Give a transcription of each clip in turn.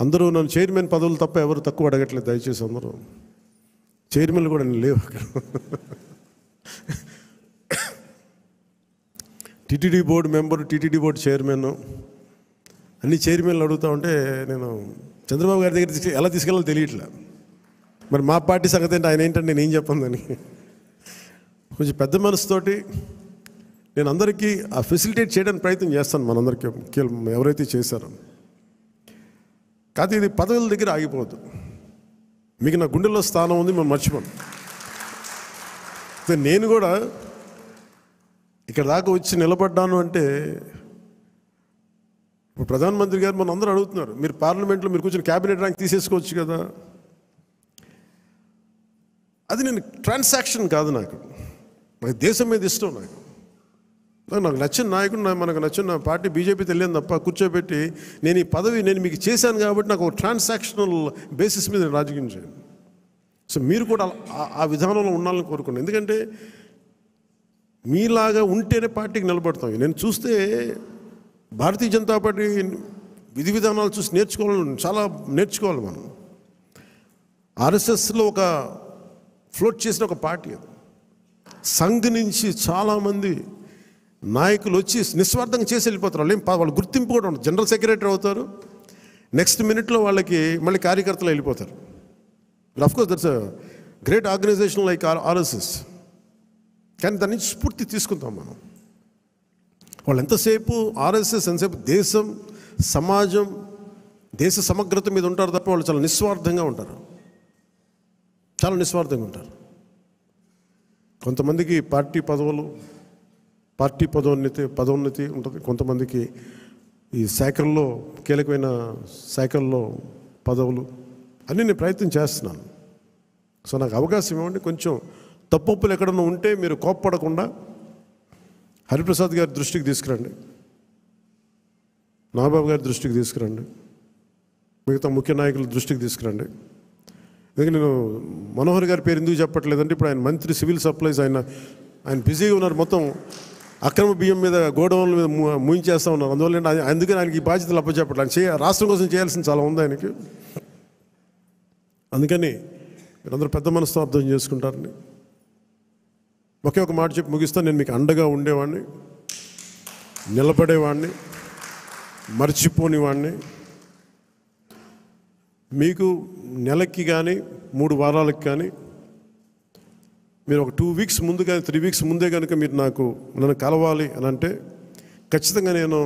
అందరూ నన్ను చైర్మన్ పదవులు తప్ప ఎవరు తక్కువ అడగట్లేదు. దయచేసి అందరూ చైర్మన్లు కూడా లేవు అక్కడ. TTD board member, TTD board chairman, అన్ని చైర్మన్లు అడుగుతూ ఉంటే నేను చంద్రబాబు గారి దగ్గర ఎలా తీసుకెళ్ళాలో తెలియట్లే. మరి మా పార్టీ సంగతి ఏంటి, ఆయన ఏంటంటే నేను ఏం చెప్పందని కొంచెం పెద్ద మనసుతోటి నేను అందరికీ ఆ ఫెసిలిటేట్ చేయడానికి ప్రయత్నం చేస్తాను. మనందరికీ ఎవరైతే చేశారో. కాదు ఇది పదవుల దగ్గర ఆగిపోవద్దు. మీకు నా గుండెల్లో స్థానం ఉంది, మేము మర్చిపోను. నేను కూడా ఇక్కడ దాకా వచ్చి నిలబడ్డాను అంటే ఇప్పుడు ప్రధానమంత్రి గారు మన అందరూ అడుగుతున్నారు, మీరు పార్లమెంట్లో మీరు కూర్చొని క్యాబినెట్ ర్యాంక్ తీసేసుకోవచ్చు కదా. అది నేను ట్రాన్సాక్షన్ కాదు. నాకు దేశం మీద ఇష్టం. నాకు నచ్చిన నాయకుడు, మనకు నచ్చిన పార్టీ బీజేపీ తెలియదు తప్ప కూర్చోబెట్టి నేను ఈ పదవి నేను మీకు చేశాను కాబట్టి నాకు ఒక ట్రాన్సాక్షనల్ బేసిస్ మీద రాజకీయం చేయండి. సో మీరు కూడా ఆ విధానంలో ఉండాలని కోరుకోండి. ఎందుకంటే మీలాగా ఉంటేనే పార్టీకి నిలబడతాం. నేను చూస్తే భారతీయ జనతా పార్టీ విధి విధానాలు చూసి చాలా నేర్చుకోవాలి మనం. ఆర్ఎస్ఎస్లో ఒక ఫ్లోట్ చేసిన ఒక పార్టీ అది. సంఘ్ నుంచి చాలామంది నాయకులు వచ్చి నిస్వార్థంగా చేసి వెళ్ళిపోతారు. వాళ్ళు గుర్తింపు కూడా ఉండదు. జనరల్ సెక్రటరీ అవుతారు, నెక్స్ట్ మినిట్లో వాళ్ళకి మళ్ళీ కార్యకర్తలు వెళ్ళిపోతారు. Of course that's a great organisation like RSS. కానీ దాని నుంచి స్ఫూర్తి తీసుకుంటాం మనం. వాళ్ళు ఎంతసేపు ఆర్ఎస్ఎస్ ఎంతసేపు దేశం, సమాజం, దేశ సమగ్రత మీద ఉంటారు తప్ప వాళ్ళు చాలా నిస్వార్థంగా ఉంటారు. చాలా నిస్వార్థంగా ఉంటారు. కొంతమందికి పార్టీ పదోన్నతి ఉంటుంది. కొంతమందికి ఈ శాఖల్లో కీలకమైన శాఖల్లో పదవులు అన్నీ నేను ప్రయత్నం చేస్తున్నాను. సో నాకు అవకాశం ఇవ్వండి. కొంచెం తప్పులు ఎక్కడన్నా ఉంటే మీరు కోప్పడకుండా హరిప్రసాద్ గారి దృష్టికి తీసుకురండి, నాగబాబు గారి దృష్టికి తీసుకురండి, మిగతా ముఖ్య నాయకుల దృష్టికి తీసుకురండి. ఎందుకంటే నేను మనోహర్ గారి పేరు ఎందుకు చెప్పట్లేదంటే ఇప్పుడు ఆయన మంత్రి సివిల్ సప్లైస్, ఆయన బిజీగా ఉన్నారు. మొత్తం అక్రమ బియ్యం మీద గోడౌన్ల మీద ముయించేస్తూ ఉన్నారు. అందువల్ల అందుకని ఆయనకి ఈ బాధ్యతలు అప్పచెప్పట్లేదు. ఆయన రాష్ట్రం కోసం చేయాల్సింది చాలా ఉంది ఆయనకి. అందుకని మీరందరూ పెద్ద మనసుతో అర్థం చేసుకుంటారని ఒకే ఒక మాట చెప్పి ముగిస్తాను. నేను మీకు అండగా ఉండేవాడిని, నిలబడేవాడిని, మర్చిపోనివాడిని. మీకు నెలకి కానీ 3 వారాలకు కానీ మీరు ఒక 2 వీక్స్ ముందు కానీ 3 వీక్స్ ముందే కనుక మీరు నన్ను కలవాలి అని అంటే ఖచ్చితంగా నేను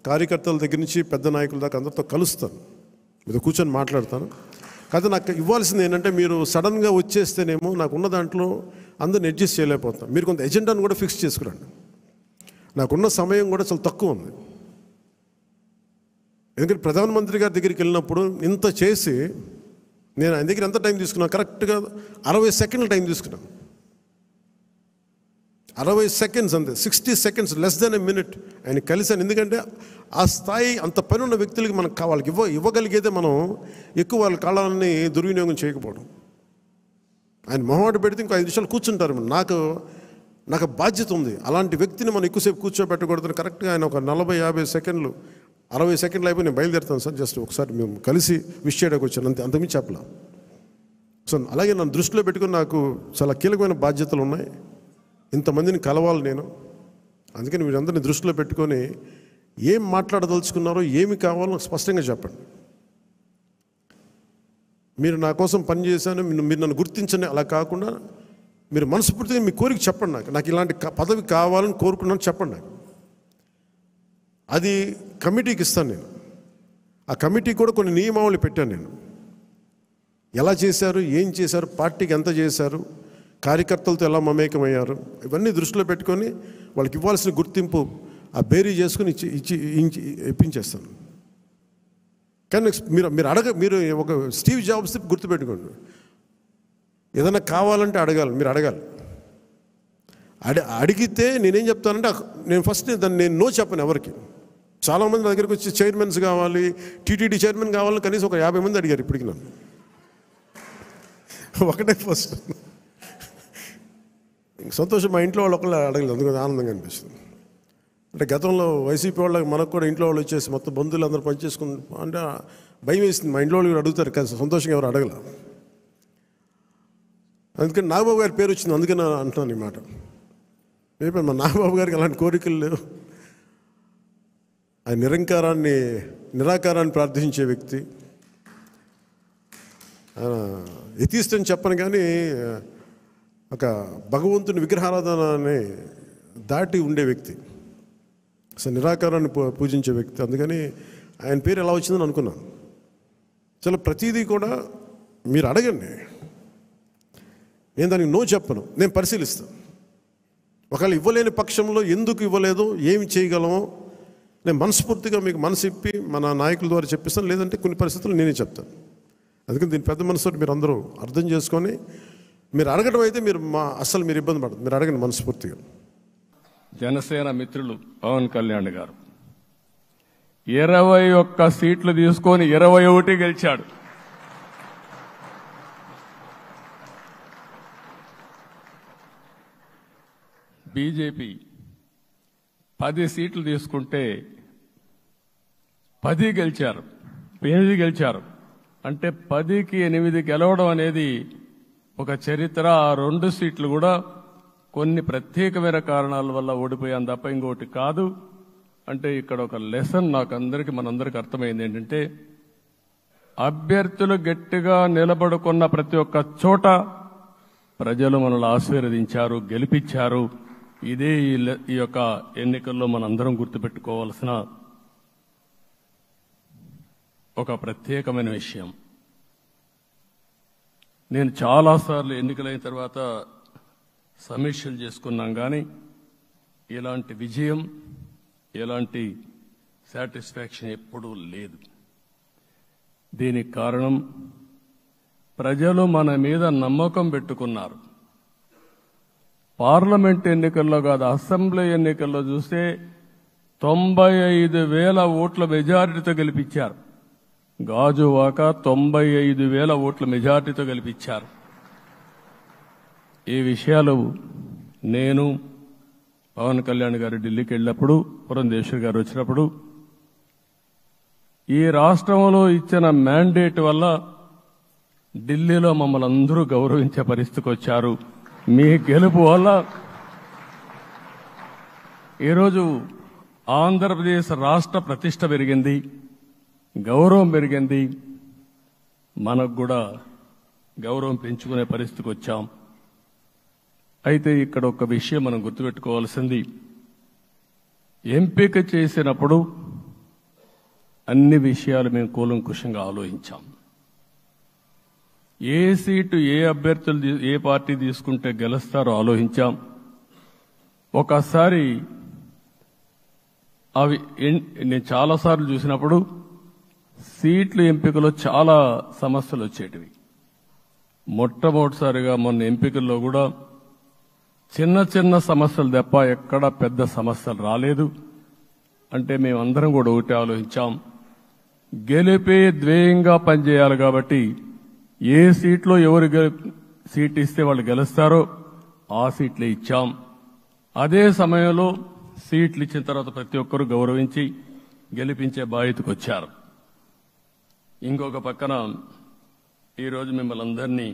కార్యకర్తల దగ్గర నుంచి పెద్ద నాయకుల దాకా అందరితో కలుస్తాను, మీతో కూర్చొని మాట్లాడతాను. కాకపోతే నాకు ఇవ్వాల్సింది ఏంటంటే మీరు సడన్గా వచ్చేస్తేనేమో నాకున్న దాంట్లో అందరిని అడ్జస్ట్ చేయలేకపోతాను. మీరు కొంత ఎజెండాను కూడా ఫిక్స్ చేసుకురండి. నాకున్న సమయం కూడా చాలా తక్కువ ఉంది. ఎందుకంటే ప్రధానమంత్రి గారి దగ్గరికి వెళ్ళినప్పుడు ఇంత చేసి నేను ఆయన దగ్గర ఎంత టైం తీసుకున్నాను, కరెక్ట్గా 60 సెకండ్లు టైం తీసుకున్నాను. 60 సెకండ్స్ అంతే, 60 seconds, less than a minute ఆయన కలిశాను. ఎందుకంటే ఆ స్థాయి అంత పని ఉన్న వ్యక్తులకి మనకు వాళ్ళకి ఇవ్వగలిగేదే మనం ఎక్కువ వాళ్ళ కాలాన్ని దుర్వినియోగం చేయకపోవడం. ఆయన మొహమాట పెడితే ఇంకో 5 నిమిషాలు కూర్చుంటారు. నాకు బాధ్యత ఉంది. అలాంటి వ్యక్తిని మనం ఎక్కువసేపు కూర్చోబెట్టకూడదని కరెక్ట్గా ఆయన ఒక 40-50 సెకండ్లు 60 సెకండ్లు అయిపోయి నేను బయలుదేరుతాను సార్, జస్ట్ ఒకసారి మేము కలిసి విష్ చేయడానికి వచ్చాను, అంతమించి చెప్పలా. సో అలాగే నన్ను దృష్టిలో పెట్టుకుని నాకు చాలా కీలకమైన బాధ్యతలు ఉన్నాయి. ఇంతమందిని కలవాలి నేను. అందుకని మీరందరినీ దృష్టిలో పెట్టుకొని ఏం మాట్లాడదలుచుకున్నారో, ఏమి కావాలో నాకు స్పష్టంగా చెప్పండి. మీరు నా కోసం పనిచేశాను, మీరు నన్ను గుర్తించండి. అలా కాకుండా మీరు మనస్ఫూర్తిగా మీ కోరిక చెప్పండి. నాకు ఇలాంటి పదవి కావాలని కోరుకున్నాను చెప్పండి నాకు. అది కమిటీకి ఇస్తాను నేను. ఆ కమిటీ కూడా కొన్ని నియమావళి పెట్టాను నేను. ఎలా చేశారు, ఏం చేశారు, పార్టీకి ఎంత చేశారు, కార్యకర్తలతో ఎలా మమేకమయ్యారు, ఇవన్నీ దృష్టిలో పెట్టుకొని వాళ్ళకి ఇవ్వాల్సిన గుర్తింపు ఆ బేరీ చేసుకుని ఇప్పించేస్తాను. కానీ మీరు ఒక స్టీవ్ జాబ్స్ గుర్తుపెట్టుకోండి, ఏదైనా కావాలంటే మీరు అడగాలి. అడిగితే నేనేం చెప్తానంటే నేను ఫస్ట్ నేను నో చెప్పను ఎవరికి. చాలామంది నా దగ్గరికి వచ్చి చైర్మన్స్ కావాలి, టీటీడీ చైర్మన్ కావాలని కనీసం ఒక 50 మంది అడిగారు ఇప్పటికి నన్ను. ఒకటే ఫస్ట్ సంతోషం, మా ఇంట్లో వాళ్ళు ఒకళ్ళు అడగలేదు, అందుకని ఆనందంగా అనిపిస్తుంది. అంటే గతంలో వైసీపీ వాళ్ళకి మనకు కూడా ఇంట్లో వాళ్ళు వచ్చేసి మొత్తం బంధువులు అందరూ పనిచేసుకుని అంటే భయం వేసింది. మా ఇంట్లో వాళ్ళు అడుగుతారు కానీ సంతోషంగా ఎవరు అడగల. అందుకని నాగబాబు గారి పేరు వచ్చింది, అందుకని అంటున్నాను ఈ మాట. రేపు మా నాగబాబు గారికి అలాంటి కోరికలు లేవు. ఆయన నిరాకారాన్ని ప్రార్థించే వ్యక్తి. ఎథీస్ట్ అని చెప్పను కానీ ఒక భగవంతుని విగ్రహారాధనని దాటి ఉండే వ్యక్తి, అసలు నిరాకారాన్ని పూజించే వ్యక్తి. అందుకని ఆయన పేరు ఎలా వచ్చిందని అనుకున్నాను. చాలా ప్రతిదీ కూడా మీరు అడగండి, నేను దానికి నో చెప్పను, నేను పరిశీలిస్తాను. ఒకవేళ ఇవ్వలేని పక్షంలో ఎందుకు ఇవ్వలేదో, ఏమి చేయగలమో నేను మనస్ఫూర్తిగా మీకు మనసిప్పి మన నాయకుల ద్వారా చెప్పిస్తాను. లేదంటే కొన్ని పరిస్థితుల్లో నేనే చెప్తాను. అందుకని దీని పెద్ద మనసుతో మీరు అందరూ అర్థం చేసుకొని మీరు అడగడం అయితే మీరు అస్సలు మీరు ఇబ్బంది పడదు, మీరు అడగండి మనస్ఫూర్తిగా. జనసేన మిత్రులు పవన్ కళ్యాణ్ గారు 21 సీట్లు తీసుకొని 21 గెలిచాడు. బీజేపీ 10 సీట్లు తీసుకుంటే 10 గెలిచారు, 8 గెలిచారు. అంటే 10కి 8 గెలవడం అనేది ఒక చరిత్ర. ఆ 2 సీట్లు కూడా కొన్ని ప్రత్యేకమైన కారణాల వల్ల ఓడిపోయాం తప్ప ఇంకోటి కాదు. అంటే ఇక్కడ ఒక లెసన్ మనందరికీ అర్థమైంది ఏంటంటే, అభ్యర్థులు గట్టిగా నిలబడుకున్న ప్రతి ఒక్క చోట ప్రజలు మనల్ని ఆశీర్వదించారు, గెలిపించారు. ఇదే ఈ యొక్క ఎన్నికల్లో మనందరం గుర్తుపెట్టుకోవాల్సిన ఒక ప్రత్యేకమైన విషయం. నేను చాలాసార్లు ఎన్నికలైన తర్వాత సమీక్షలు చేసుకున్నాం, కానీ ఇలాంటి విజయం, ఎలాంటి సాటిస్ఫాక్షన్ ఎప్పుడూ లేదు. దీనికి కారణం ప్రజలు మన మీద నమ్మకం పెట్టుకున్నారు. పార్లమెంట్ ఎన్నికల్లో కాదు, అసెంబ్లీ ఎన్నికల్లో చూస్తే 95,000 ఓట్ల మెజారిటీతో గెలిపించారు. గాజువాక 95,000 ఓట్ల మెజారిటీతో గెలిపించారు. ఈ విషయాలు నేను పవన్ కళ్యాణ్ గారు ఢిల్లీకి వెళ్ళినప్పుడు, పురంధేశ్వరి గారు వచ్చినప్పుడు, ఈ రాష్ట్రంలో ఇచ్చిన మ్యాండేట్ వల్ల ఢిల్లీలో మమ్మల్ని అందరూ గౌరవించే పరిస్థితికి వచ్చారు. మీ గెలుపు వల్ల ఈరోజు ఆంధ్రప్రదేశ్ రాష్ట్ర ప్రతిష్ట పెరిగింది, గౌరవం పెరిగింది. మనకు కూడా గౌరవం పెంచుకునే పరిస్థితికి వచ్చాం. అయితే ఇక్కడ ఒక విషయం మనం గుర్తుపెట్టుకోవాల్సింది, ఎంపిక చేసినప్పుడు అన్ని విషయాలు మేము కూలంకుషంగా ఆలోచించాం. ఏ సీటు ఏ అభ్యర్థులు ఏ పార్టీ తీసుకుంటే గెలుస్తారో ఆలోచించాం. ఒకసారి అవి నేను చాలాసార్లు చూసినప్పుడు సీట్ల ఎంపికలో చాలా సమస్యలు వచ్చేటివి. మొట్టమొదటిసారిగా మొన్న ఎంపికల్లో కూడా చిన్న చిన్న సమస్యలు తప్ప ఎక్కడ పెద్ద సమస్యలు రాలేదు. అంటే మేమందరం కూడా ఒకటి ఆలోచించాం, గెలిపే ధ్యేయంగా పనిచేయాలి. కాబట్టి ఏ సీట్లో ఎవరు సీట్ ఇస్తే వాళ్ళు గెలుస్తారో ఆ సీట్లే ఇచ్చాం. అదే సమయంలో సీట్లు ఇచ్చిన తర్వాత ప్రతి ఒక్కరూ గౌరవించి గెలిపించే బాధ్యతకు వచ్చారు. ఇంకొక పక్కన ఈరోజు మిమ్మల్ని అందరినీ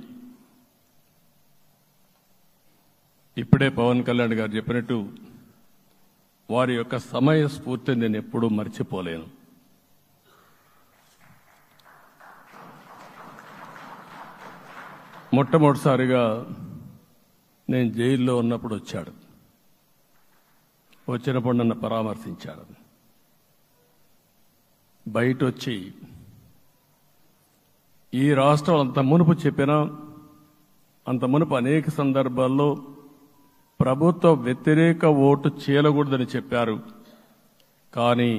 ఇప్పుడే పవన్ కళ్యాణ్ గారు చెప్పినట్టు వారి యొక్క సమయ స్ఫూర్తిని నేను ఎప్పుడూ మర్చిపోలేను. మొట్టమొదటిసారిగా నేను జైల్లో ఉన్నప్పుడు వచ్చాడు. వచ్చినప్పుడు నన్ను పరామర్శించాడు. బయట వచ్చి ఈ రాష్ట్రం అంత మునుపు చెప్పినా, అంత మునుపు అనేక సందర్భాల్లో ప్రభుత్వ వ్యతిరేక ఓటు చేయకూడదని చెప్పారు. కానీ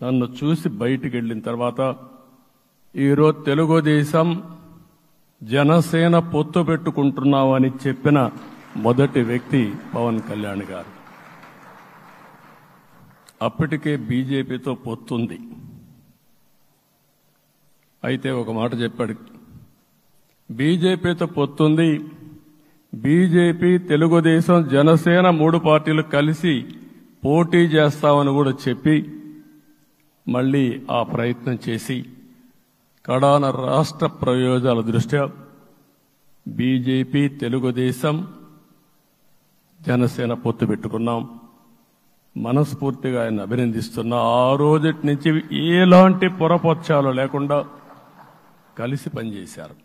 నన్ను చూసి బయటికి వెళ్ళిన తర్వాత ఈరోజు తెలుగుదేశం జనసేన పొత్తు పెట్టుకుంటున్నామని చెప్పిన మొదటి వ్యక్తి పవన్ కళ్యాణ్ గారు. అప్పటికే బీజేపీతో పొత్తుంది. అయితే ఒక మాట చెప్పాడు, బీజేపీతో పొత్తుంది, బీజేపీ, తెలుగుదేశం, జనసేన 3 పార్టీలు కలిసి పోటీ చేస్తామని కూడా చెప్పి మళ్ళీ ఆ ప్రయత్నం చేసి కడాన రాష్ట్ర ప్రయోజనాల దృష్ట్యా బీజేపీ, తెలుగుదేశం, జనసేన పొత్తు పెట్టుకున్నాం. మనస్ఫూర్తిగా ఆయన అభినందిస్తున్నా. ఆ రోజటి నుంచి ఎలాంటి పొరపక్షాలు లేకుండా కలిసి పనిచేశారు.